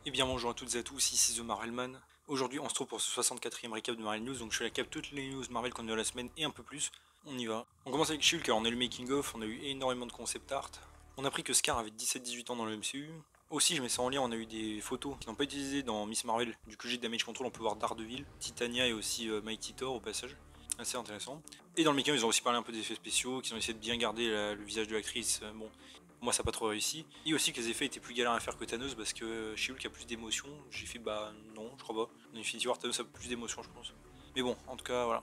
Et bien bonjour à toutes et à tous, ici The Marvelman. Aujourd'hui on se trouve pour ce 64e récap de Marvel News, donc je fais la cap toutes les news Marvel qu'on a eu la semaine et un peu plus. On y va. On commence avec Shulk, car on a eu le making of, on a eu énormément de concept art. On a appris que Scar avait 17-18 ans dans le MCU. Aussi je mets ça en lien, on a eu des photos qui n'ont pas été utilisées dans Miss Marvel. Du QG de Damage Control on peut voir Daredevil, Titania et aussi Mighty Thor au passage. Assez intéressant. Et dans le making of ils ont aussi parlé un peu des effets spéciaux, qu'ils ont essayé de bien garder le visage de l'actrice. Bon, moi ça n'a pas trop réussi. Et aussi que les effets étaient plus galères à faire que Thanos parce que She-Hulk a plus d'émotions. J'ai fait bah non, je crois pas. Dans Infinity War, Thanos a plus d'émotions, je pense. Mais bon, en tout cas, voilà.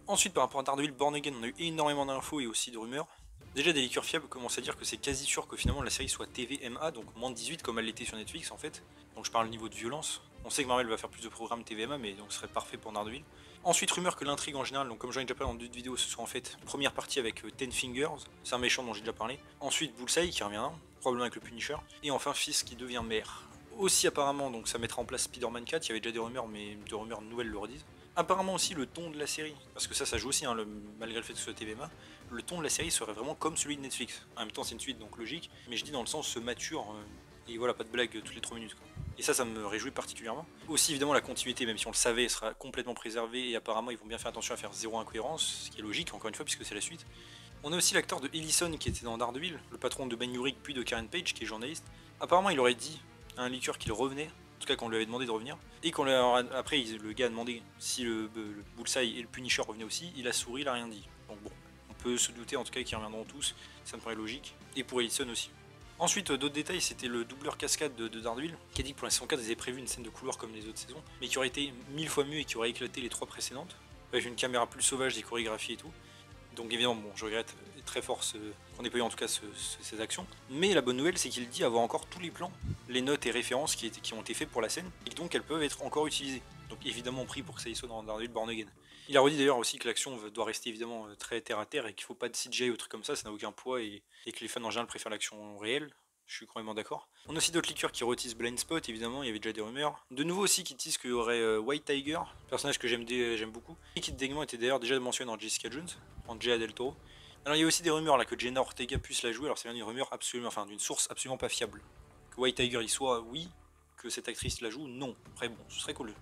Ensuite, par rapport à Daredevil Born Again, on a eu énormément d'infos et aussi de rumeurs. Déjà, des leakers fiables commencent à dire que c'est quasi sûr que finalement la série soit TVMA, donc moins de 18 comme elle l'était sur Netflix en fait. Donc je parle niveau de violence. On sait que Marvel va faire plus de programmes TVMA, mais donc ce serait parfait pour Daredevil. Ensuite, rumeur que l'intrigue en général, donc comme j'en ai déjà parlé dans d'autres vidéos, ce soit en fait une première partie avec Ten Fingers, c'est un méchant dont j'ai déjà parlé. Ensuite, Bullseye qui revient, probablement avec le Punisher. Et enfin, Fist qui devient maire. Aussi apparemment, donc ça mettra en place Spider-Man 4, il y avait déjà des rumeurs, mais des rumeurs nouvelles le redisent. Apparemment aussi le ton de la série, parce que ça joue aussi, hein, malgré le fait que ce soit TVMA, le ton de la série serait vraiment comme celui de Netflix. En même temps c'est une suite donc logique, mais je dis dans le sens se mature, et voilà, pas de blague toutes les 3 minutes quoi. Et ça me réjouit particulièrement. Aussi évidemment la continuité, même si on le savait, sera complètement préservée, et apparemment ils vont bien faire attention à faire zéro incohérence, ce qui est logique encore une fois puisque c'est la suite. On a aussi l'acteur de Ellison qui était dans Daredevil, le patron de Ben Urich puis de Karen Page qui est journaliste. Apparemment il aurait dit à un leaker qu'il revenait, en tout cas qu'on lui avait demandé de revenir, et qu'on après le gars a demandé si le Bullseye et le Punisher revenaient aussi, il a souri, il a rien dit. Donc bon, on peut se douter en tout cas qu'ils reviendront tous, ça me paraît logique, et pour Ellison aussi. Ensuite, d'autres détails, c'était le doubleur cascade de Daredevil, qui a dit que pour la saison 4, ils avaient prévu une scène de couloir comme les autres saisons, mais qui aurait été 1000 fois mieux et qui aurait éclaté les 3 précédentes, avec une caméra plus sauvage, des chorégraphies et tout. Donc évidemment, bon, je regrette très fort qu'on n'ait pas eu en tout cas ces actions. Mais la bonne nouvelle, c'est qu'il dit avoir encore tous les plans, les notes et références qui ont été faits pour la scène, et donc elles peuvent être encore utilisées. Donc évidemment pris pour que ça y soit dans Daredevil Born Again. Il a redit d'ailleurs aussi que l'action doit rester évidemment très terre à terre et qu'il ne faut pas de CGI ou trucs comme ça n'a aucun poids et que les fans en général préfèrent l'action réelle. Je suis complètement d'accord. On a aussi d'autres leakers qui retisent Blind Spot, évidemment, il y avait déjà des rumeurs. De nouveau aussi qui disent qu'il y aurait White Tiger, personnage que j'aime beaucoup, et qui déguisement était d'ailleurs déjà mentionné dans Jessica Jones, en Jay Del Toro. Alors il y a aussi des rumeurs là que Jenna Ortega puisse la jouer, alors c'est bien une rumeur absolument, enfin d'une source absolument pas fiable. Que White Tiger y soit, oui, que cette actrice la joue, non. Après bon, ce serait cool.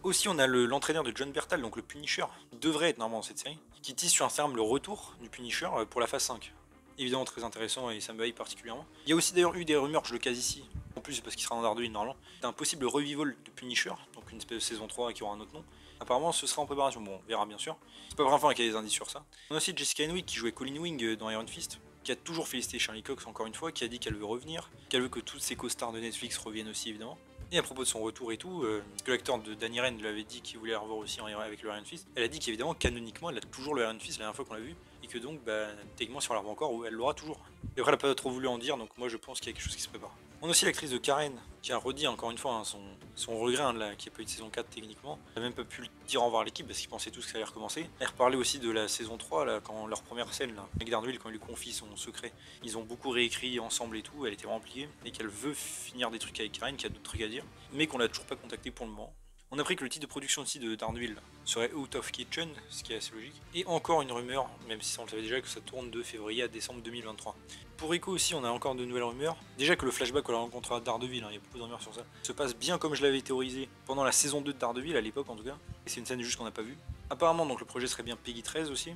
Aussi on a l'entraîneur de John Bertal, donc le Punisher, devrait être normalement dans cette série, qui tisse sur un terme le retour du Punisher pour la phase 5. Évidemment très intéressant et ça me hype particulièrement. Il y a aussi d'ailleurs eu des rumeurs, je le case ici, en plus parce qu'il sera dans Daredevil normalement, d'un possible revival de Punisher, donc une espèce de saison 3 qui aura un autre nom. Apparemment ce sera en préparation, bon on verra bien sûr. C'est pas vraiment qu'il y a des indices sur ça. On a aussi Jessica Henwick qui jouait Colleen Wing dans Iron Fist, qui a toujours félicité Charlie Cox encore une fois, qui a dit qu'elle veut revenir, qu'elle veut que toutes ses co-stars de Netflix reviennent aussi évidemment. Et à propos de son retour et tout, que l'acteur de Danny Rand lui avait dit qu'il voulait la revoir aussi avec le Iron Fist, elle a dit qu'évidemment, canoniquement, elle a toujours le Iron Fist la dernière fois qu'on l'a vu, et que donc, bah, techniquement, si on la revoit encore, elle l'aura toujours. Et après, elle n'a pas trop voulu en dire, donc moi je pense qu'il y a quelque chose qui se prépare. On a aussi l'actrice de Karen, qui a redit encore une fois hein, son regret hein, qu'il n'y a pas eu de saison 4 techniquement. Elle n'a même pas pu le dire au revoir à l'équipe parce qu'ils pensaient tous que ça allait recommencer. Elle reparlait aussi de la saison 3, là, quand leur première scène, là, avec Daredevil, quand il lui confie son secret. Ils ont beaucoup réécrit ensemble et tout, elle était remplie, et qu'elle veut finir des trucs avec Karen, qui a d'autres trucs à dire, mais qu'on l'a toujours pas contacté pour le moment. On a appris que le titre de production aussi de Daredevil serait Out of Kitchen, ce qui est assez logique. Et encore une rumeur, même si on le savait déjà, que ça tourne de février à décembre 2023. Pour Echo aussi, on a encore de nouvelles rumeurs. Déjà que le flashback où on rencontrera Daredevil, il y a beaucoup de rumeurs sur ça, se passe bien comme je l'avais théorisé pendant la saison 2 de Daredevil, à l'époque en tout cas. Et c'est une scène juste qu'on n'a pas vue. Apparemment, donc le projet serait bien Peggy 13 aussi.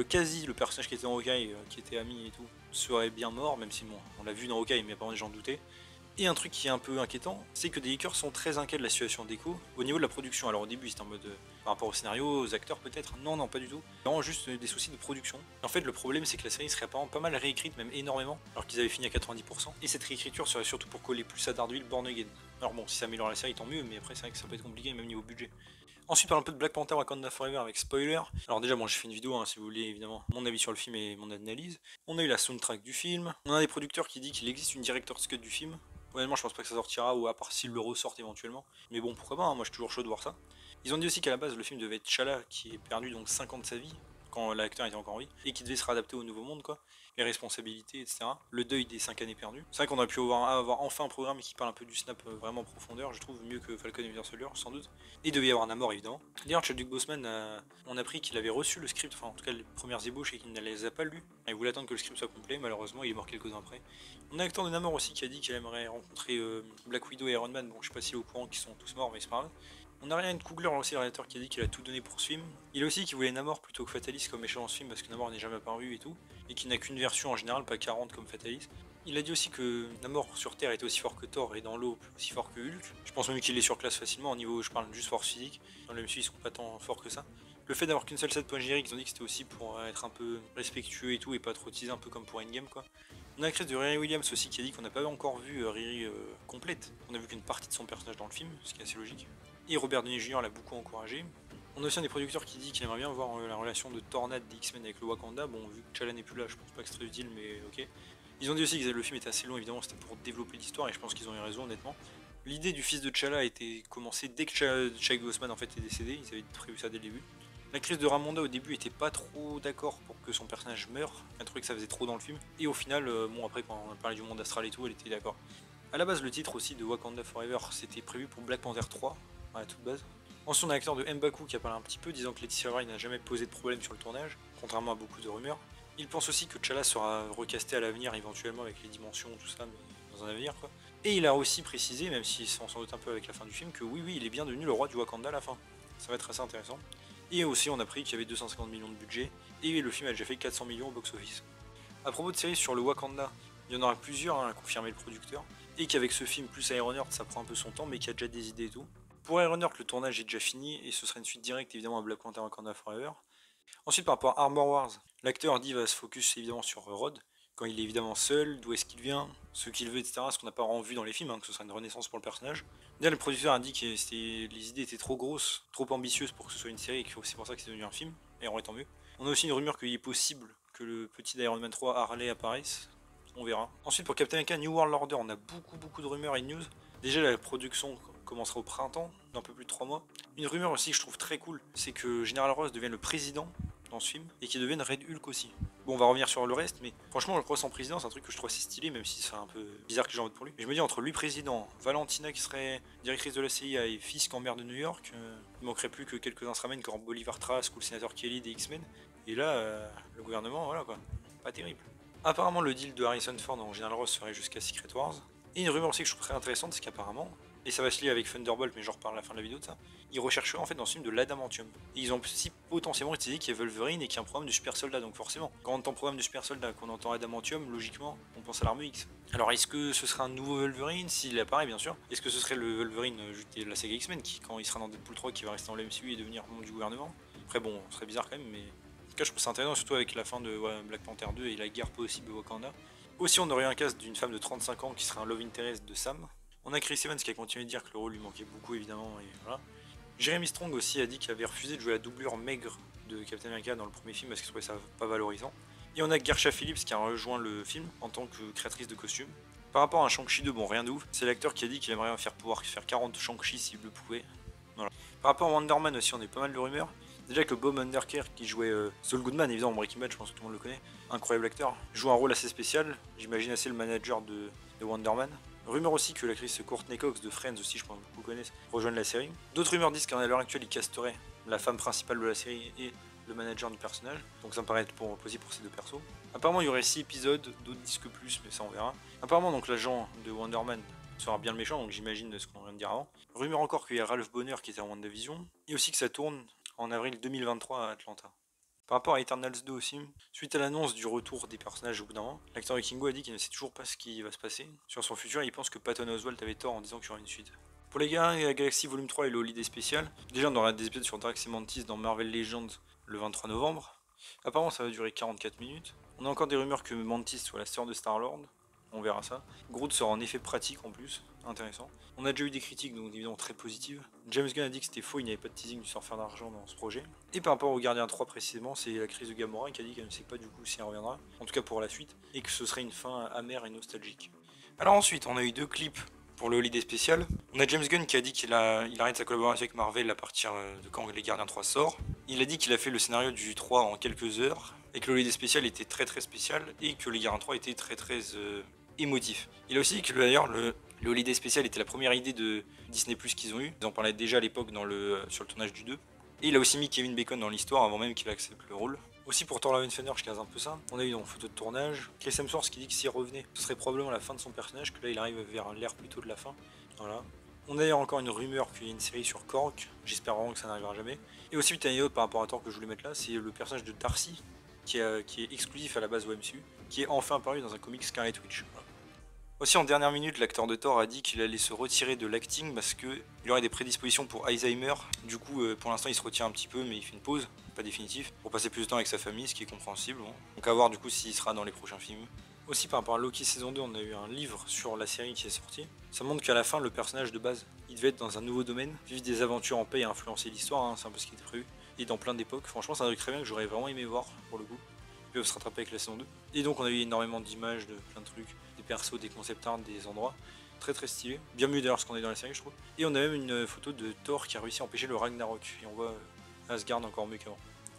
Quasi, le personnage qui était dans Hawkeye, qui était ami et tout, serait bien mort, même si bon, on l'a vu dans Hawkeye, mais apparemment les gens doutaient. Et un truc qui est un peu inquiétant, c'est que des leakers sont très inquiets de la situation d'Echo au niveau de la production. Alors au début c'était en mode par rapport au scénario, aux acteurs peut-être, non pas du tout. Vraiment juste des soucis de production. En fait le problème c'est que la série serait apparemment pas mal réécrite, même énormément, alors qu'ils avaient fini à 90%. Et cette réécriture serait surtout pour coller plus à Daredevil Born Again. Alors bon, si ça améliore la série tant mieux, mais après c'est vrai que ça peut être compliqué même niveau budget. Ensuite, parlons un peu de Black Panther Wakanda Forever avec spoiler. Alors déjà, bon, j'ai fait une vidéo, hein, si vous voulez, évidemment, mon avis sur le film et mon analyse. On a eu la soundtrack du film. On a des producteurs qui disent qu'il existe une director's cut du film. Honnêtement, je pense pas que ça sortira, ou à part s'ils le ressortent éventuellement. Mais bon, pourquoi pas, hein, moi je suis toujours chaud de voir ça. Ils ont dit aussi qu'à la base, le film devait être Chala, qui est perdu donc 5 ans de sa vie. quand l'acteur était encore en vie, et qui devait se réadapter au nouveau monde, quoi. Les responsabilités, etc. Le deuil des 5 années perdues. C'est vrai qu'on aurait pu avoir enfin un programme qui parle un peu du snap vraiment en profondeur, je trouve, mieux que Falcon et Winter Soldier, sans doute. Et il devait y avoir Namor, évidemment. D'ailleurs, Chadwick Boseman, on a appris qu'il avait reçu le script, enfin en tout cas les premières ébauches, et qu'il ne les a pas lues. Il voulait attendre que le script soit complet, malheureusement il est mort quelques ans après. On a l'acteur de Namor aussi qui a dit qu'il aimerait rencontrer Black Widow et Iron Man. Bon, je sais pas s'il est au courant qu'ils sont tous morts, mais c'est pas grave. On a Ryan Coogler aussi, le réalisateur, qui a dit qu'il a tout donné pour ce film. Il a aussi qui voulait Namor plutôt que Fatalis comme méchant dans ce film parce que Namor n'est jamais apparu et tout, et qu'il n'a qu'une version en général, pas 40 comme Fatalis. Il a dit aussi que Namor sur Terre était aussi fort que Thor et dans l'eau aussi fort que Hulk. Je pense même qu'il les surclasse facilement au niveau, je parle juste force physique. Dans le MCU ils sont pas tant forts que ça. Le fait d'avoir qu'une seule set point générique, ils ont dit que c'était aussi pour être un peu respectueux et tout et pas trop teaser, un peu comme pour Endgame quoi. On a la crise de Riri Williams aussi qui a dit qu'on n'a pas encore vu Riri complète. On a vu qu'une partie de son personnage dans le film, ce qui est assez logique. Et Robert Downey Jr. l'a beaucoup encouragé. On a aussi un des producteurs qui dit qu'il aimerait bien voir la relation de Tornade des X-Men avec le Wakanda. Bon, vu que T'Challa n'est plus là, je pense pas que c'est très utile, mais ok. Ils ont dit aussi que le film était assez long, évidemment, c'était pour développer l'histoire, et je pense qu'ils ont eu raison, honnêtement. L'idée du fils de T'Challa a été commencée dès que Chadwick Boseman en fait est décédé, ils avaient prévu ça dès le début. L'actrice de Ramonda au début était pas trop d'accord pour que son personnage meure, elle trouvait que ça faisait trop dans le film, et au final, bon après quand on a parlé du monde astral et tout, elle était d'accord. A la base, le titre aussi de Wakanda Forever, c'était prévu pour Black Panther 3, à la toute base. Ensuite, on a l'acteur de M'Baku qui a parlé un petit peu, disant que Laetitia Wright n'a jamais posé de problème sur le tournage, contrairement à beaucoup de rumeurs. Il pense aussi que T'Challa sera recasté à l'avenir, éventuellement avec les dimensions, tout ça, mais dans un avenir quoi. Et il a aussi précisé, même s'il s'en doute un peu avec la fin du film, que oui, il est bien devenu le roi du Wakanda à la fin. Ça va être assez intéressant. Et aussi, on a appris qu'il y avait 250 millions de budget, et le film a déjà fait 400 millions au box-office. A propos de séries sur le Wakanda, il y en aura plusieurs, a confirmé le producteur, et qu'avec ce film plus Ironheart, ça prend un peu son temps, mais qu'il y a déjà des idées et tout. Pour Ironheart, le tournage est déjà fini, et ce sera une suite directe évidemment à Black Panther Wakanda Forever. Ensuite, par rapport à Armor Wars, l'acteur dit va se focus évidemment sur Rod, quand il est évidemment seul, d'où est-ce qu'il vient, ce qu'il veut, etc. Ce qu'on n'a pas vraiment vu dans les films, que ce sera une renaissance pour le personnage. D'ailleurs, le producteur a dit que les idées étaient trop grosses, trop ambitieuses pour que ce soit une série, et que c'est pour ça que c'est devenu un film, et en tant mieux. On a aussi une rumeur qu'il est possible que le petit d'Iron Man 3 Harley apparaisse, on verra. Ensuite, pour Captain America New World Order, on a beaucoup de rumeurs et de news. Déjà, la production commencera au printemps, dans un peu plus de 3 mois. Une rumeur aussi que je trouve très cool, c'est que General Ross devienne le président dans ce film, et qu'il devienne Red Hulk aussi. Bon, on va revenir sur le reste, mais franchement, le Ross en président, c'est un truc que je trouve assez stylé, même si c'est un peu bizarre que j'ai envie pour lui. Mais je me dis, entre lui président, Valentina qui serait directrice de la CIA et Fisk en maire de New York, il manquerait plus que quelques-uns se ramènent comme Bolivar Trask ou le sénateur Kelly des X-Men. Et là, le gouvernement, voilà quoi, pas terrible. Apparemment, le deal de Harrison Ford en General Ross serait jusqu'à Secret Wars. Et une rumeur aussi que je trouve très intéressante, c'est qu'apparemment, et ça va se lier avec Thunderbolt, mais j'en reparle à la fin de la vidéo de ça, ils rechercheraient en fait dans ce film de l'adamantium. Et ils ont aussi potentiellement utilisé qu'il y a Wolverine et qu'il y a un programme de super soldat, donc forcément, quand on entend programme de super soldat, qu'on entend adamantium, logiquement, on pense à l'arme X. Alors est-ce que ce sera un nouveau Wolverine, s'il apparaît bien sûr? Est-ce que ce serait le Wolverine de la saga X-Men, qui quand il sera dans Deadpool 3, qui va rester dans le MCU et devenir membre du gouvernement? Après bon, ce serait bizarre quand même, mais... En tout cas, je trouve ça intéressant, surtout avec la fin de Black Panther 2 et la guerre possible de Wakanda. Aussi, on aurait un cast d'une femme de 35 ans qui serait un love interest de Sam. On a Chris Evans qui a continué de dire que le rôle lui manquait beaucoup, évidemment, et voilà. Jeremy Strong aussi a dit qu'il avait refusé de jouer la doublure maigre de Captain America dans le premier film parce qu'il trouvait ça pas valorisant. Et on a Gersha Phillips qui a rejoint le film en tant que créatrice de costumes. Par rapport à Shang-Chi 2, bon, rien de ouf. C'est l'acteur qui a dit qu'il aimerait pouvoir faire 40 Shang-Chi s'il le pouvait. Voilà. Par rapport à Wonder Man aussi, on a eu pas mal de rumeurs. Déjà que Bob Underker qui jouait Saul Goodman, évidemment en Breaking Bad, je pense que tout le monde le connaît, incroyable acteur, joue un rôle assez spécial, j'imagine assez le manager de Wonder Man. Rumeur aussi que l'actrice Courtney Cox de Friends aussi, je pense que vous connaissez, rejoigne la série. D'autres rumeurs disent qu'à l'heure actuelle, il casterait la femme principale de la série et le manager du personnage, donc ça me paraît être possible pour ces deux persos. Apparemment, il y aurait 6 épisodes, d'autres disent que plus, mais ça on verra. Apparemment, donc l'agent de Wonder Man sera bien le méchant, donc j'imagine ce qu'on vient de dire avant. Rumeur encore qu'il y a Ralph Bonner qui était en WandaVision, et aussi que ça tourne en avril 2023 à Atlanta. Par rapport à Eternals 2 aussi, suite à l'annonce du retour des personnages au bout d'un moment, l'acteur Kingo a dit qu'il ne sait toujours pas ce qui va se passer sur son futur et il pense que Patton Oswalt avait tort en disant qu'il y aurait une suite. Pour les Gardiens de la Galaxie Volume 3 et le Holiday spécial, déjà on aura des épisodes sur Drax et Mantis dans Marvel Legends le 23 novembre. Apparemment ça va durer 44 minutes. On a encore des rumeurs que Mantis soit la sœur de Star-Lord. On verra ça. Groot sera en effet pratique en plus, intéressant. On a déjà eu des critiques, donc évidemment très positives. James Gunn a dit que c'était faux, il n'y avait pas de teasing du surfeur d'argent dans ce projet. Et par rapport au Gardien 3 précisément, c'est la crise de Gamora qui a dit qu'elle ne sait pas du coup si elle reviendra, en tout cas pour la suite, et que ce serait une fin amère et nostalgique. Alors ensuite, on a eu 2 clips pour le Holiday spécial. On a James Gunn qui a dit qu'il arrête sa collaboration avec Marvel à partir de quand les Gardiens 3 sort. Il a dit qu'il a fait le scénario du 3 en quelques heures, et que le Holiday Special était très très spécial, et que les Gardiens 3 était très très émotif. Il a aussi dit que d'ailleurs le Holiday Special était la première idée de Disney Plus qu'ils ont eu. Ils en parlaient déjà à l'époque sur le tournage du 2. Et il a aussi mis Kevin Bacon dans l'histoire avant même qu'il accepte le rôle. Aussi pour Thor Love and Thunder, je case un peu ça. On a eu dans photo de tournage Chris Hemsworth qui dit que s'il revenait, ce serait probablement la fin de son personnage, que là il arrive vers l'ère plutôt de la fin. Voilà. On a d'ailleurs encore une rumeur qu'il y a une série sur Korg, j'espère vraiment que ça n'arrivera jamais. Et aussi une autre par rapport à Thor que je voulais mettre là, c'est le personnage de Darcy, qui est exclusif à la base au MCU, qui est enfin apparu dans un comic Scarlet Witch. Voilà. Aussi en dernière minute, l'acteur de Thor a dit qu'il allait se retirer de l'acting parce qu'il aurait des prédispositions pour Alzheimer. Du coup, pour l'instant, il se retient un petit peu, mais il fait une pause, pas définitive, pour passer plus de temps avec sa famille, ce qui est compréhensible. Bon. Donc à voir du coup s'il sera dans les prochains films. Aussi par rapport à Loki saison 2, on a eu un livre sur la série qui est sorti. Ça montre qu'à la fin, le personnage de base, il devait être dans un nouveau domaine, vivre des aventures en paix et influencer l'histoire, hein, c'est un peu ce qui était prévu. Et dans plein d'époques, franchement, c'est un truc très bien que j'aurais vraiment aimé voir pour le coup. Ils peuvent se rattraper avec la saison 2. Et donc on a eu énormément d'images, de plein de trucs, des persos, des concept art, des endroits. Très très stylé. Bien mieux d'ailleurs ce qu'on a dans la série, je trouve. Et on a même une photo de Thor qui a réussi à empêcher le Ragnarok. Et on voit Asgard encore mieux qu'avant.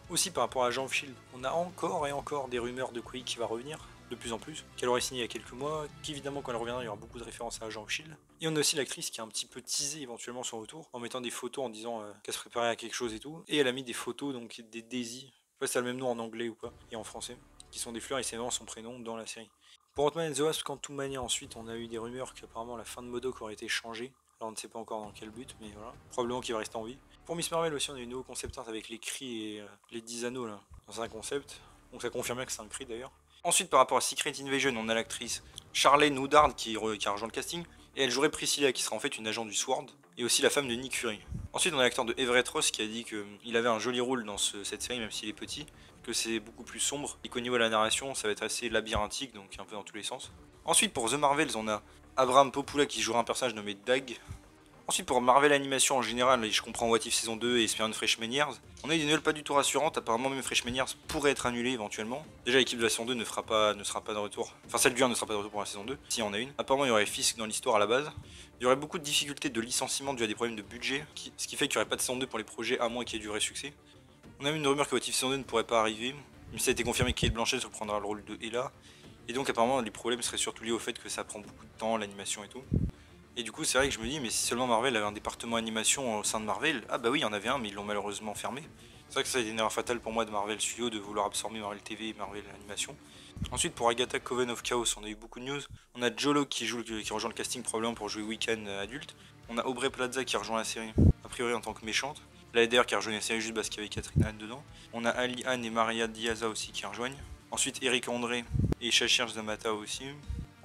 Aussi par rapport à Agent of Shield, on a encore et encore des rumeurs de Quake qui va revenir, de plus en plus, qu'elle aurait signé il y a quelques mois, qu'évidemment quand elle reviendra il y aura beaucoup de références à Agent of Shield. Et on a aussi l'actrice qui a un petit peu teasé éventuellement son retour, en mettant des photos en disant qu'elle se préparait à quelque chose et tout. Et elle a mis des photos, donc des Daisy, je sais pas si c'est le même nom en anglais ou pas, et en français, qui sont des fleurs et c'est vraiment son prénom dans la série. Pour Ant-Man and the Wasp, Quantumania, ensuite on a eu des rumeurs qu'apparemment la fin de MODOK aurait été changée. Là on ne sait pas encore dans quel but, mais voilà. Probablement qu'il va rester en vie. Pour Miss Marvel aussi, on a eu un nouveau concept art avec les cris et les 10 anneaux là, dans un concept. Donc ça confirme bien que c'est un cri d'ailleurs. Ensuite, par rapport à Secret Invasion, on a l'actrice Charlene Woodard qui a rejoint le casting. Et elle jouerait Priscilla qui sera en fait une agent du SWORD. Et aussi la femme de Nick Fury. Ensuite, on a l'acteur de Everett Ross qui a dit qu'il avait un joli rôle dans cette série, même s'il est petit. Que c'est beaucoup plus sombre. Et qu'au niveau de la narration, ça va être assez labyrinthique, donc un peu dans tous les sens. Ensuite, pour The Marvels, on a Abraham Popula qui jouera un personnage nommé Dag. Ensuite, pour Marvel Animation en général, et je comprends What If saison 2 et Spider-Man Freshman Years, on a eu des nouvelles pas du tout rassurantes. Apparemment, même Freshman Years pourrait être annulé éventuellement. Déjà, l'équipe de la saison 2 ne sera pas de retour. Enfin, celle du 1 ne sera pas de retour pour la saison 2, si on a une. Apparemment, il y aurait Fisk dans l'histoire à la base. Il y aurait beaucoup de difficultés de licenciement dû à des problèmes de budget, ce qui fait qu'il n'y aurait pas de saison 2 pour les projets à moins qu'il y ait du vrai succès. On a eu une rumeur que What If saison 2 ne pourrait pas arriver, mais ça a été confirmé que Kate Blanchett reprendra le rôle de Ella. Et donc, apparemment, les problèmes seraient surtout liés au fait que ça prend beaucoup de temps, l'animation et tout. Et du coup, c'est vrai que je me dis, mais si seulement Marvel avait un département animation au sein de Marvel, ah bah oui, il y en avait un, mais ils l'ont malheureusement fermé. C'est vrai que ça a été une erreur fatale pour moi de Marvel Studios de vouloir absorber Marvel TV et Marvel Animation. Ensuite, pour Agatha Coven of Chaos, on a eu beaucoup de news. On a Jolo qui rejoint le casting probablement pour jouer Weekend adulte. On a Aubrey Plaza qui rejoint la série, a priori en tant que méchante. La LDR qui a rejoint la série juste parce qu'il y avait Catherine Hahn dedans. On a Ali Ann et Maria Diaza aussi qui rejoignent. Ensuite, Eric André et Shashir Zamata aussi.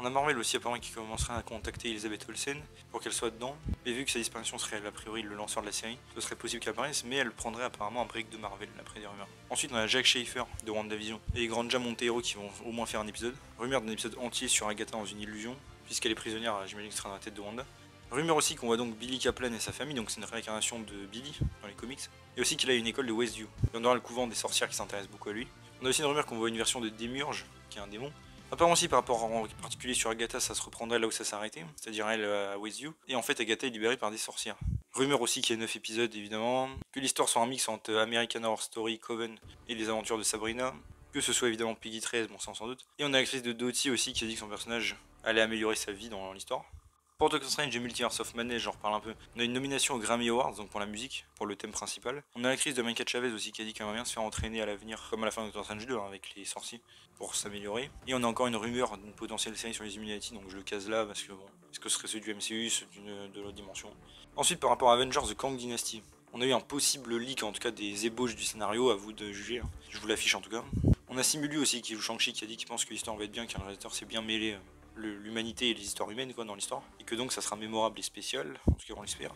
On a Marvel aussi apparemment qui commencerait à contacter Elizabeth Olsen pour qu'elle soit dedans. Et vu que sa disparition serait a priori le lanceur de la série, ce serait possible qu'elle apparaisse, mais elle prendrait apparemment un break de Marvel après des rumeurs. Ensuite on a Jack Schaefer de WandaVision et Granja Monteiro qui vont au moins faire un épisode. Rumeur d'un épisode entier sur Agatha dans une illusion, puisqu'elle est prisonnière, j'imagine que ce sera dans la tête de Wanda. Rumeur aussi qu'on voit donc Billy Kaplan et sa famille, donc c'est une réincarnation de Billy dans les comics. Et aussi qu'il a une école de Westview. On aura le couvent des sorcières qui s'intéresse beaucoup à lui. On a aussi une rumeur qu'on voit une version de Démurge, qui est un démon. Apparemment aussi par rapport en particulier sur Agatha, ça se reprendrait là où ça s'arrêtait, c'est-à-dire elle à Westview. Et en fait Agatha est libérée par des sorcières. Rumeur aussi qu'il y a 9 épisodes évidemment, que l'histoire soit un mix entre American Horror Story, Coven et les aventures de Sabrina, que ce soit évidemment Peggy 13, bon ça on s'en doute. Et on a l'actrice de Dottie aussi qui a dit que son personnage allait améliorer sa vie dans l'histoire. Pour Doctor Strange et Multiverse of Madness, j'en reparle un peu. On a une nomination aux Grammy Awards, donc pour la musique, pour le thème principal. On a l'actrice de Minka Chavez aussi qui a dit qu'elle aimerait bien se faire entraîner à l'avenir, comme à la fin de Doctor Strange 2, hein, avec les sorciers, pour s'améliorer. Et on a encore une rumeur d'une potentielle série sur les Illuminati, donc je le case là, parce que bon, est-ce que ce serait celui du MCU, de l'autre dimension. Ensuite, par rapport à Avengers The Kang Dynasty, on a eu un possible leak, en tout cas des ébauches du scénario, à vous de juger, hein. Je vous l'affiche en tout cas. On a Simu aussi qui joue Shang-Chi qui a dit qu'il pense que l'histoire va être bien, qu'un réalisateur s'est bien mêlé l'humanité et les histoires humaines quoi, dans l'histoire, et que donc ça sera mémorable et spécial, en tout cas on l'espère.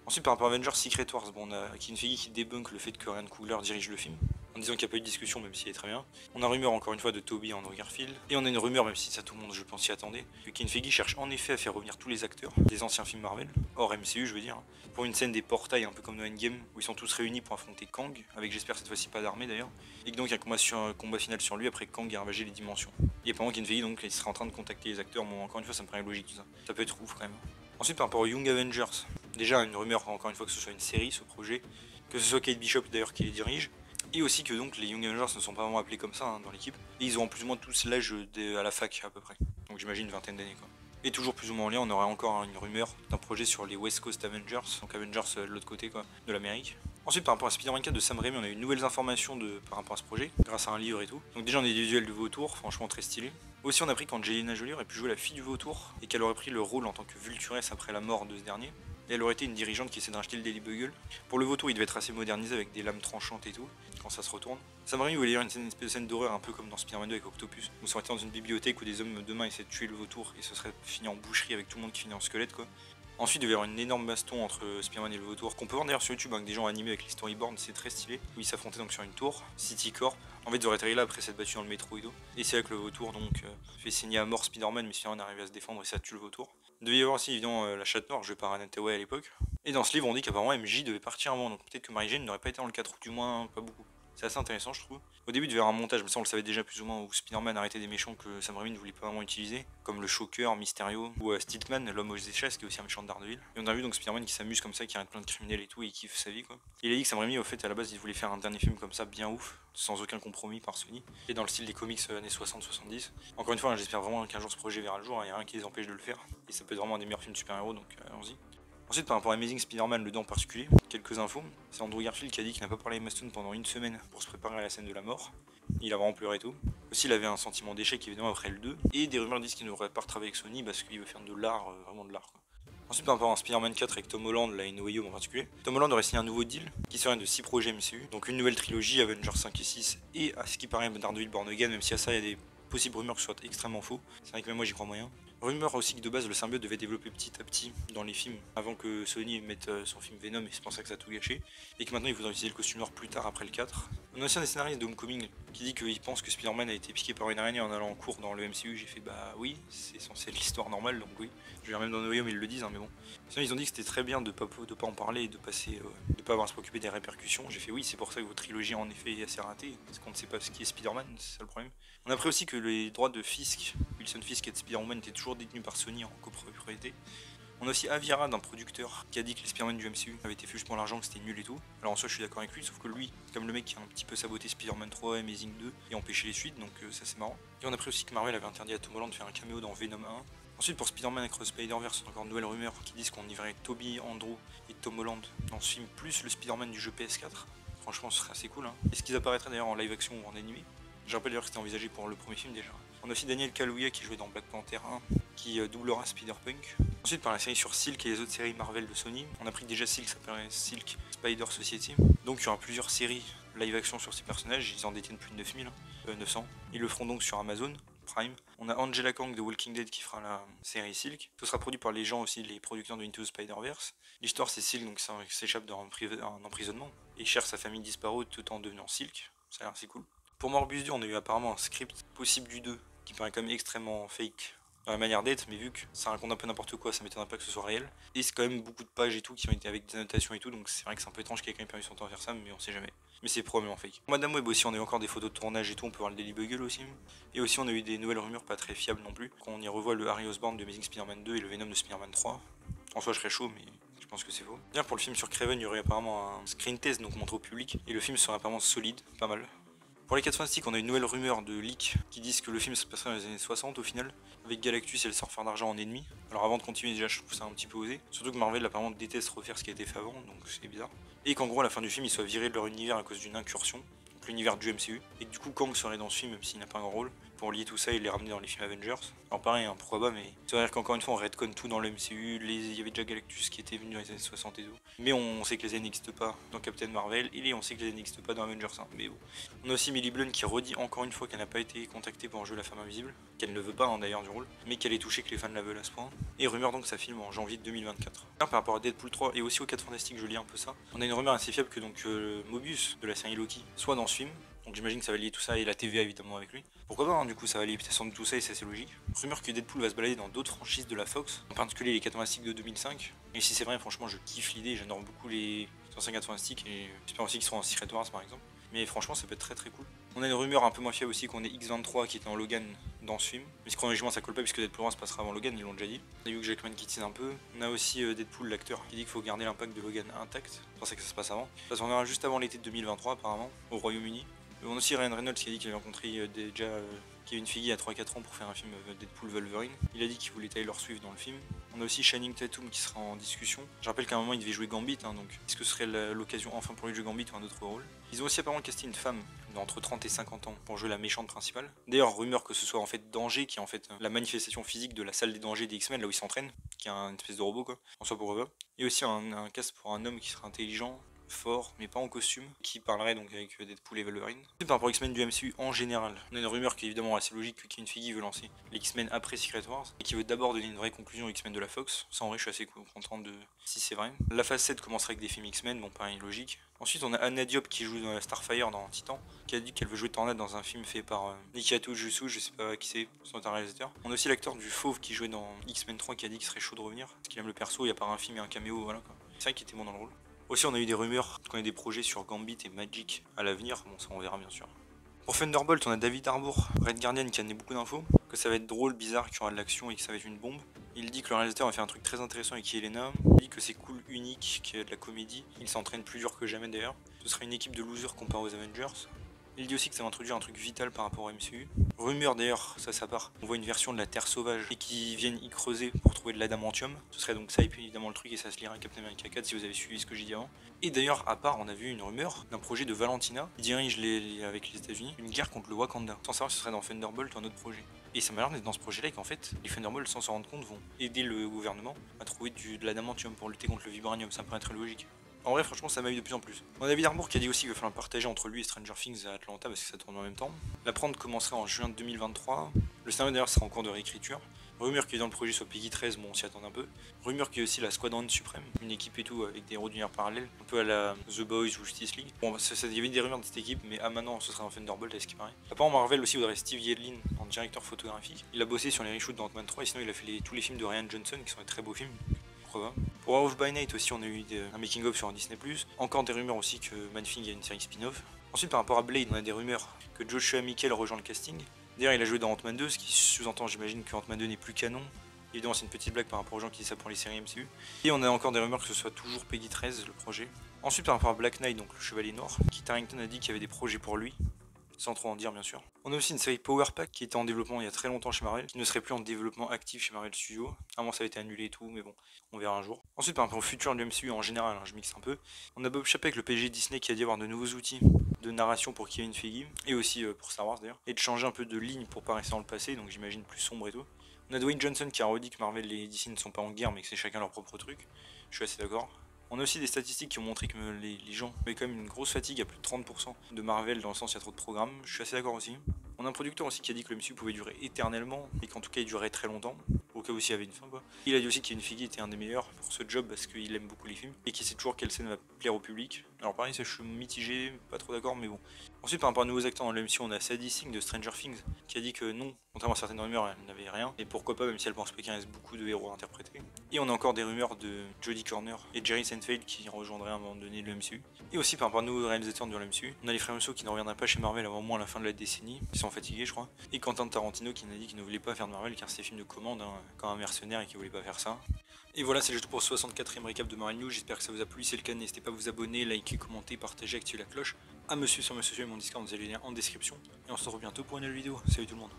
Ensuite par rapport à Avengers Secret Wars, bon, on a Kevin Feige qui débunk le fait que Ryan Coogler dirige le film, en disant qu'il n'y a pas eu de discussion même s'il est très bien. On a rumeur encore une fois de Toby Andrew Garfield, et on a une rumeur, même si ça tout le monde je pense s'y attendait, que Kevin Feige cherche en effet à faire revenir tous les acteurs des anciens films Marvel, hors MCU je veux dire, pour une scène des portails un peu comme dans Endgame, où ils sont tous réunis pour affronter Kang, avec j'espère cette fois-ci pas d'armée d'ailleurs, et que donc il y a un combat final sur lui après Kang a ravagé les dimensions. Et pendant Kevin Feige donc il sera en train de contacter les acteurs, bon encore une fois ça me paraît logique tout ça, ça peut être ouf quand même. Ensuite par rapport aux Young Avengers, déjà une rumeur encore une fois que ce soit une série ce projet, que ce soit Kate Bishop d'ailleurs qui les dirige, et aussi que donc les Young Avengers ne sont pas vraiment appelés comme ça dans l'équipe, et ils auront plus ou moins tous l'âge à la fac à peu près, donc j'imagine une vingtaine d'années quoi. Et toujours plus ou moins en lien, on aurait encore une rumeur d'un projet sur les West Coast Avengers, donc Avengers de l'autre côté quoi, de l'Amérique. Ensuite, par rapport à Spider-Man 4 de Sam Raimi, on a eu de nouvelles informations par rapport à ce projet, grâce à un livre et tout. Donc déjà, on a des visuels du vautour, franchement très stylé. Aussi, on a appris qu'Angelina Jolie aurait pu jouer la fille du vautour, et qu'elle aurait pris le rôle en tant que Vulturesse après la mort de ce dernier. Et elle aurait été une dirigeante qui essaie de racheter le Daily Bugle. Pour le vautour, il devait être assez modernisé avec des lames tranchantes et tout, quand ça se retourne. Sam Raimi voulait dire une espèce de scène d'horreur un peu comme dans Spider-Man 2 avec Octopus, où ça aurait été dans une bibliothèque où des hommes de main essaient de tuer le vautour, et ce serait fini en boucherie avec tout le monde qui finit en squelette quoi. Ensuite, il devait y avoir une énorme baston entre Spider-Man et le vautour, qu'on peut voir d'ailleurs sur YouTube avec des gens animés avec les storyboards, c'est très stylé, où ils s'affrontaient donc sur une tour, City Corp. En fait, ils auraient atterri là après s'être battus dans le métro et tout. Et c'est là que le vautour donc fait saigner à mort Spider-Man, mais Spider-Man arrive à se défendre et ça tue le vautour. Il devait y avoir aussi évidemment la chatte noire jouée par Anna Hathaway à l'époque. Et dans ce livre, on dit qu'apparemment MJ devait partir avant, donc peut-être que Mary Jane n'aurait pas été dans le 4, ou du moins pas beaucoup. C'est assez intéressant je trouve. Au début il devait y avoir un montage, mais ça on le savait déjà plus ou moins, où Spider-Man arrêtait des méchants que Sam Raimi ne voulait pas vraiment utiliser, comme le Shocker, Mysterio, ou Stiltman, l'homme aux échasses, qui est aussi un méchant de Daredevil. Et on a vu donc Spider-Man qui s'amuse comme ça, qui arrête plein de criminels et tout, et il kiffe sa vie quoi. Il a dit que Sam Raimi au fait à la base il voulait faire un dernier film comme ça bien ouf, sans aucun compromis par Sony, et dans le style des comics années 60-70. Encore une fois, j'espère vraiment qu'un jour ce projet verra le jour, il n'y a rien qui les empêche de le faire, et ça peut être vraiment un des meilleurs films de super-héros, donc allons-y. Ensuite, par rapport à Amazing Spider-Man, le 2 en particulier, quelques infos. C'est Andrew Garfield qui a dit qu'il n'a pas parlé à Emma Stone pendant une semaine pour se préparer à la scène de la mort. Il a vraiment pleuré et tout. Aussi, il avait un sentiment d'échec évidemment après le 2. Et des rumeurs disent qu'il n'aurait pas retravaillé avec Sony parce qu'il veut faire de l'art, vraiment de l'art quoi. Ensuite, par rapport à Spider-Man 4 avec Tom Holland, là et No Way Home en particulier, Tom Holland aurait signé un nouveau deal qui serait de 6 projets MCU. Donc une nouvelle trilogie, Avengers 5 et 6, et à ce qui paraît Daredevil Born Again, même si à ça il y a des possibles rumeurs que ce soit extrêmement faux. C'est vrai que même moi j'y crois moyen. Rumeur aussi que de base le symbiote devait développer petit à petit dans les films avant que Sony mette son film Venom, et c'est pour ça que ça a tout gâché, et que maintenant il voudrait utiliser le costume noir plus tard après le 4. On a aussi un des scénaristes de Homecoming qui dit qu'il pense que Spider-Man a été piqué par une araignée en allant en cours dans le MCU. J'ai fait bah oui, c'est censé être l'histoire normale donc oui. Je veux dire, même dans No Way Home ils le disent mais bon. Sinon ils ont dit que c'était très bien de pas en parler et de de pas avoir à se préoccuper des répercussions. J'ai fait oui, c'est pour ça que votre trilogie en effet est assez ratée, parce qu'on ne sait pas ce qui est Spider-Man, c'est ça le problème. On a appris aussi que les droits de Fisk, Wilson Fisk et de Spider-Man étaient toujours détenus par Sony en copropriété. On a aussi Aviara d'un producteur qui a dit que les Spider-Man du MCU avaient été faits juste pour l'argent, que c'était nul et tout. Alors en soi je suis d'accord avec lui, sauf que lui, c'est comme le mec qui a un petit peu saboté Spider-Man 3, Amazing 2 et empêché les suites, donc ça c'est marrant. Et on a appris aussi que Marvel avait interdit à Tom Holland de faire un caméo dans Venom 1. Ensuite pour Spider-Man Across Spider-Verse, encore de nouvelles rumeurs qui disent qu'on y verrait Tobey, Andrew et Tom Holland dans ce film, plus le Spider-Man du jeu PS4. Franchement ce serait assez cool hein. Est-ce qu'ils apparaîtraient d'ailleurs en live action ou en animé? Je rappelle d'ailleurs que c'était envisagé pour le premier film déjà. On a aussi Daniel Kaluuya qui jouait dans Black Panther 1, qui doublera Spider-Punk. Ensuite par la série sur Silk et les autres séries Marvel de Sony, on a appris que déjà Silk s'appellerait Silk Spider Society. Donc il y aura plusieurs séries live action sur ces personnages, ils en détiennent plus de 900. Ils le feront donc sur Amazon Prime. On a Angela Kang de Walking Dead qui fera la série Silk. Ce sera produit par les gens aussi, les producteurs de Into the Spider-Verse. L'histoire c'est Silk donc ça s'échappe d'un emprisonnement et cherche sa famille disparue tout en devenant Silk. Ça a l'air assez cool. Pour Morbius 2, on a eu apparemment un script possible du 2 qui paraît quand même extrêmement fake dans la manière d'être, mais vu que ça raconte un peu n'importe quoi, ça m'étonnerait pas que ce soit réel. Et c'est quand même beaucoup de pages et tout qui ont été avec des annotations et tout, donc c'est vrai que c'est un peu étrange qu'il ait quand même perdu son temps à faire ça, mais on sait jamais. Mais c'est probablement fake. Pour Madame Web aussi, on a eu encore des photos de tournage et tout, on peut voir le Daily Bugle aussi. Et aussi, on a eu des nouvelles rumeurs pas très fiables non plus. Quand on y revoit le Harry Osborn de Amazing Spider-Man 2 et le Venom de Spider-Man 3. En soi, je serais chaud, mais je pense que c'est faux. Bien, pour le film sur Kraven, il y aurait apparemment un screen test, donc montré au public, et le film serait apparemment solide, pas mal. Pour les 4 Fantastiques, on a une nouvelle rumeur de leak qui disent que le film se passerait dans les années 60 au final, avec Galactus et le surfeur d'argent en ennemi. Alors avant de continuer déjà, je trouve ça un petit peu osé. Surtout que Marvel apparemment déteste refaire ce qui a été fait avant, donc c'est bizarre. Et qu'en gros à la fin du film, ils soient virés de leur univers à cause d'une incursion, donc l'univers du MCU. Et que du coup Kang serait dans ce film même s'il n'a pas un grand rôle, pour lier tout ça et les ramener dans les films Avengers. Alors pareil, hein, pourquoi pas, mais c'est vrai qu'encore une fois on redconne tout dans le MCU, il y avait déjà Galactus qui était venu dans les années 60 et tout. Mais on sait que les années n'existent pas dans Captain Marvel, et on sait que les années n'existent pas dans Avengers 1, mais bon. On a aussi Millie Blunt qui redit encore une fois qu'elle n'a pas été contactée pour jouer la femme invisible, qu'elle ne veut pas hein, d'ailleurs du rôle, mais qu'elle est touchée que les fans la veulent à ce point. Et rumeur donc ça filme en janvier 2024. Par rapport à Deadpool 3 et aussi aux 4 Fantastiques, je lis un peu ça, on a une rumeur assez fiable que donc Mobius de la série Loki soit dans ce film. Donc j'imagine que ça va lier tout ça et la TVA évidemment avec lui. Pourquoi pas hein, du coup ça va lier peut-être sans doute tout ça et c'est assez logique. Rumeur que Deadpool va se balader dans d'autres franchises de la Fox, en particulier les 4 Fantastiques de 2005. Et si c'est vrai franchement je kiffe l'idée, j'adore beaucoup les anciens 4 Fantastiques et j'espère aussi qu'ils seront en Secret Wars par exemple. Mais franchement ça peut être très très cool. On a une rumeur un peu moins fiable aussi qu'on ait X23 qui était dans Logan dans ce film. Mais chronologiquement ça colle pas puisque Deadpool 1 se passera avant Logan, ils l'ont déjà dit. On a Hugh Jackman qui tease un peu. On a aussi Deadpool, l'acteur, qui dit qu'il faut garder l'impact de Logan intact. C'est pour ça que ça se passe avant. Ça se verra juste avant l'été de 2023 apparemment, au Royaume-Uni. On a aussi Ryan Reynolds qui a dit qu'il avait rencontré déjà Kevin Feige il y a 3-4 ans pour faire un film Deadpool Wolverine. Il a dit qu'il voulait Taylor Swift dans le film. On a aussi Channing Tatum qui sera en discussion. Je rappelle qu'à un moment il devait jouer Gambit, donc est-ce que ce serait l'occasion enfin pour lui de jouer Gambit ou un autre rôle. Ils ont aussi apparemment casté une femme d'entre 30 et 50 ans pour jouer la méchante principale. D'ailleurs, rumeur que ce soit en fait Danger, qui est en fait la manifestation physique de la salle des dangers des X-Men, là où ils s'entraînent, qui est une espèce de robot quoi, en soit pour eux. Et aussi un cast pour un homme qui sera intelligent, fort, mais pas en costume, qui parlerait donc avec Deadpool et Wolverine. Et par rapport aux X-Men du MCU en général, on a une rumeur qui est évidemment assez logique que Kevin Feige veut lancer les X-Men après Secret Wars, et qui veut d'abord donner une vraie conclusion aux X-Men de la Fox. Ça en vrai je suis assez content de si c'est vrai. La phase 7 commencerait avec des films X-Men, bon pareil logique. Ensuite on a Anna Diop qui joue dans Starfire dans Titan, qui a dit qu'elle veut jouer Tornade dans un film fait par Nikiato Jusu, je sais pas qui c'est un réalisateur. On a aussi l'acteur du Fauve qui jouait dans X-Men 3 qui a dit qu'il serait chaud de revenir, parce qu'il aime le perso, il y a pas un film et un caméo, voilà quoi. C'est vrai qu'il était bon dans le rôle. Aussi on a eu des rumeurs qu'on ait des projets sur Gambit et Magic à l'avenir, bon ça on verra bien sûr. Pour Thunderbolt on a David Harbour, Red Guardian qui a donné beaucoup d'infos, que ça va être drôle, bizarre, qu'il y aura de l'action et que ça va être une bombe. Il dit que le réalisateur a fait un truc très intéressant avec Yelena, il dit que c'est cool, unique, qu'il y a de la comédie, il s'entraîne plus dur que jamais d'ailleurs. Ce sera une équipe de losers comparée aux Avengers. Il dit aussi que ça va introduire un truc vital par rapport au MCU. Rumeur d'ailleurs, ça part, on voit une version de la Terre sauvage et qui viennent y creuser pour trouver de l'adamantium. Ce serait donc ça et puis évidemment le truc et ça se lira à Captain America 4 si vous avez suivi ce que j'ai dit avant. Et d'ailleurs à part on a vu une rumeur d'un projet de Valentina qui dirige avec les États-Unis une guerre contre le Wakanda. Sans savoir si ce serait dans Thunderbolt ou un autre projet. Et ça m'a l'air d'être dans ce projet là et qu'en fait les Thunderbolts sans s'en rendre compte vont aider le gouvernement à trouver de l'adamantium pour lutter contre le vibranium, ça me paraît très logique. En vrai, franchement, ça m'a eu de plus en plus. On a David Harbour qui a dit aussi qu'il va falloir partager entre lui et Stranger Things à Atlanta parce que ça tourne en même temps. La prendre commencerait en juin 2023. Le scénario d'ailleurs sera en cours de réécriture. Rumeur qu'il y ait dans le projet soit Peggy 13, bon on s'y attend un peu. Rumeur qu'il y ait aussi la Squadron Suprême, une équipe et tout avec des héros d'univers parallèles, un peu à la The Boys ou Justice League. Bon, il y avait des rumeurs de cette équipe, mais maintenant ce sera un Thunderbolt à ce qui paraît. Apparemment Marvel aussi voudrait Steve Yedlin en directeur photographique. Il a bossé sur les reshoots d'Ant-Man 3 et sinon il a fait tous les films de Ryan Johnson qui sont des très beaux films. Pour Off by Night aussi on a eu un making of sur Disney+. Encore des rumeurs aussi que Man-Thing a une série spin-off. Ensuite par rapport à Blade on a des rumeurs que Joshua Mikkel rejoint le casting. D'ailleurs il a joué dans Ant-Man 2, ce qui sous-entend j'imagine que Ant-Man 2 n'est plus canon. Évidemment c'est une petite blague par rapport aux gens qui disent ça pour les séries MCU. Et on a encore des rumeurs que ce soit toujours Peggy 13 le projet. Ensuite par rapport à Black Knight, donc le Chevalier Noir, Kit Harington a dit qu'il y avait des projets pour lui. Sans trop en dire bien sûr. On a aussi une série Power Pack qui était en développement il y a très longtemps chez Marvel, qui ne serait plus en développement actif chez Marvel Studios. Avant ça a été annulé et tout, mais bon, on verra un jour. Ensuite par rapport au futur du MCU en général, je mixe un peu, on a Bob Chapek avec le PG Disney qui a dit avoir de nouveaux outils de narration pour Kevin Feige, et aussi pour Star Wars d'ailleurs, et de changer un peu de ligne pour pas rester dans le passé, donc j'imagine plus sombre et tout. On a Dwayne Johnson qui a redit que Marvel et DC ne sont pas en guerre mais que c'est chacun leur propre truc, je suis assez d'accord. On a aussi des statistiques qui ont montré que les gens avaient quand même une grosse fatigue à plus de 30% de Marvel dans le sens il y a trop de programmes, je suis assez d'accord aussi. On a un producteur aussi qui a dit que le MCU pouvait durer éternellement et qu'en tout cas il durerait très longtemps, au cas où s'il y avait une fin quoi. Il a dit aussi qu'Kevin Feige était un des meilleurs pour ce job parce qu'il aime beaucoup les films et qu'il sait toujours quelle scène va plaire au public. Alors pareil ça je suis mitigé, pas trop d'accord mais bon. Ensuite par rapport à nouveaux acteurs dans le MCU on a Sadie Sink de Stranger Things qui a dit que non, contrairement à certaines rumeurs elle n'avait rien, et pourquoi pas même si elle pense pas qu'il reste beaucoup de héros à interpréter. Et on a encore des rumeurs de Jodie Corner et Jerry Seinfeld qui rejoindraient à un moment donné le MCU. Et aussi par rapport à nouveaux réalisateurs dans le MCU, on a les frères Russo qui ne reviendraient pas chez Marvel avant au moins la fin de la décennie, ils sont fatigués je crois, et Quentin Tarantino qui nous a dit qu'il ne voulait pas faire de Marvel car c'est film de commande quand un mercenaire et qu'il voulait pas faire ça. Et voilà, c'est juste pour ce 64e récap de Marvel News, j'espère que ça vous a plu, si c'est le cas n'hésitez pas à vous abonner, liker, commenter, partager, activer la cloche, à me suivre sur mon Discord, vous avez les liens en description, et on se retrouve bientôt pour une nouvelle vidéo, salut tout le monde.